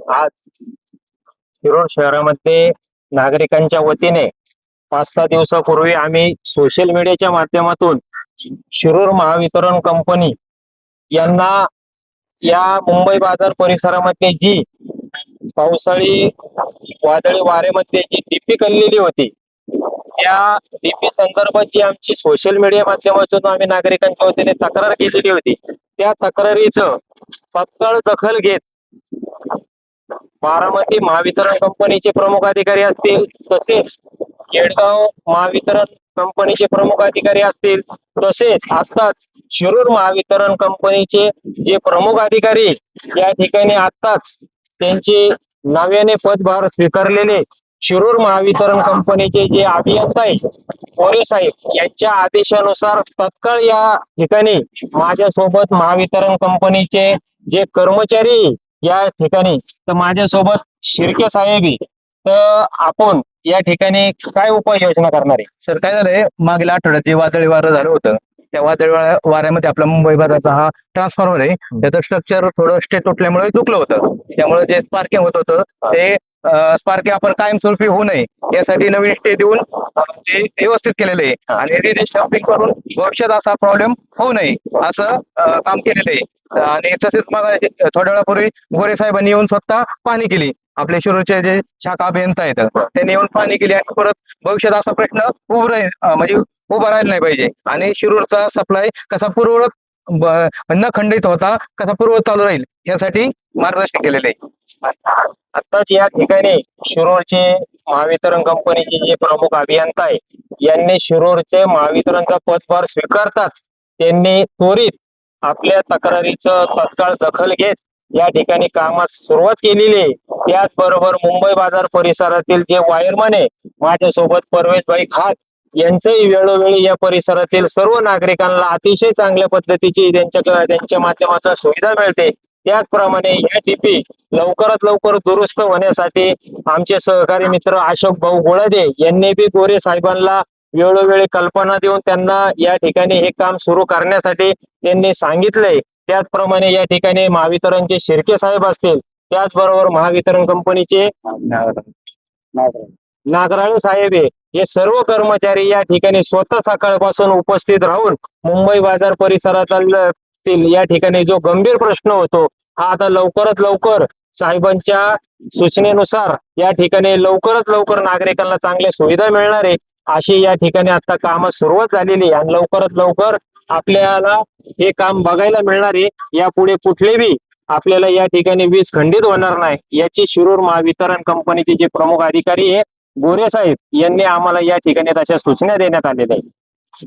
आज शिरूर शहरामध्ये नागरिकांच्या वतीने 5-6 दिवसापूर्वी आम्ही सोशल मीडियाच्या माध्यमातून शिरूर महावितरण कंपनी यांना या मुंबई बाजार परिसरामध्ये जी पावसाळी वादळी वाऱ्यामध्ये जी डीपी कललेली होती, त्या डीपी संदर्भात जी आमची सोशल मीडिया माध्यमातून आम्ही नागरिकांच्या वतीने तक्रार केलेली होती, त्या तक्रारीचं तत्काळ दखल घेत बारामती महावितरण कंपनीचे प्रमुख अधिकारी असतील, तसेच केडगाव महावितरण कंपनीचे प्रमुख अधिकारी असतील, तसेच आताच शिरूर महावितरण कंपनीचे जे प्रमुख अधिकारी या ठिकाणी आताच त्यांचे नव्याने पदभार स्वीकारलेले शिरूर महावितरण कंपनीचे जे अभियंता आहेत मोरे साहेब यांच्या आदेशानुसार तत्काळ या ठिकाणी माझ्यासोबत महावितरण कंपनीचे जे कर्मचारी या ठिकाणी तर माझ्यासोबत शिर्के साहेब तर आपण या ठिकाणी काय उपाययोजना करणार आहे? सर, काय झालंय, मागील आठवड्यात जे वादळी वारं झालं होतं, त्या वादळी वाऱ्यामध्ये आपला मुंबई बाजारचा हा ट्रान्सफॉर्मर आहे, त्याचं स्ट्रक्चर थोडं स्टेट तुटल्यामुळे दुखलं होतं. त्यामुळे जे स्पार्किंग होत होतं ते स्पार्किंग आपण कायमस्वरूपी होऊ नये यासाठी नवीन स्टे देऊन ते व्यवस्थित केलेलं आहे आणि रिस्टॅम्पिंग करून भविष्यात असा प्रॉब्लेम होऊ नये असं काम केलेलं आहे. आणि तसेच मग थोड्या वेळापूर्वी गोरे साहेबांनी येऊन स्वतः पाहणी केली. आपले शिरूरचे जे शाखा अभियंता आहेत त्यांनी येऊन पाहणी केली आणि परत भविष्यात असा प्रश्न म्हणजे उभा राहिला नाही पाहिजे आणि शिरूरचा सप्लाय कसा पूर्ववत न खंडित होता कसा पूर्ववत चालू राहील यासाठी मार्गदर्शन केलेले आहे. आताच या ठिकाणी शिरूरचे महावितरण कंपनीचे जे प्रमुख अभियंता आहे यांनी शिरूरचे महावितरणचा पदभार स्वीकारताच त्यांनी त्वरित आपल्या तक्रारीचं तत्काळ दखल घेत या ठिकाणी कामास सुरुवात केलेली आहे. त्याचबरोबर मुंबई बाजार परिसरातील जे वायरमन आहे माझ्यासोबत परवेशभाई खात यांचंही वेळोवेळी या परिसरातील सर्व नागरिकांना अतिशय चांगल्या पद्धतीची त्यांच्या माध्यमातून सुविधा मिळते. त्याचप्रमाणे या डीपी लवकरात लवकर दुरुस्त होण्यासाठी आमचे सहकारी मित्र अशोक भाऊ गोळादे यांनी बी गोरे साहेबांना वेळोवेळी कल्पना देऊन त्यांना या ठिकाणी हे काम सुरू करण्यासाठी त्यांनी सांगितलंय. त्याचप्रमाणे या ठिकाणी महावितरणचे शिर्के साहेब असतील, त्याचबरोबर महावितरण कंपनीचे नागराळे साहेब हे सर्व कर्मचारी या ठिकाणी स्वतः सकाळपासून उपस्थित राहून मुंबई बाजार परिसरातील या ठिकाणी जो गंभीर प्रश्न होतो हा आता लवकरात लवकर साहेबांच्या सूचनेनुसार या ठिकाणी लवकरात लवकर नागरिकांना चांगल्या सुविधा मिळणार आहे अशी या ठिकाणी आता कामास सुरुवात झालेली आहे आणि लवकरात लवकर आपल्याला हे काम बघायला मिळणार आहे. यापुढे कुठले बी आपल्याला या ठिकाणी वीज खंडित होणार नाही याची शिरूर महावितरण कंपनीचे जे प्रमुख अधिकारी आहे गोरे साहेब यांनी आम्हाला या ठिकाणी तशा सूचना देण्यात आलेल्या आहेत.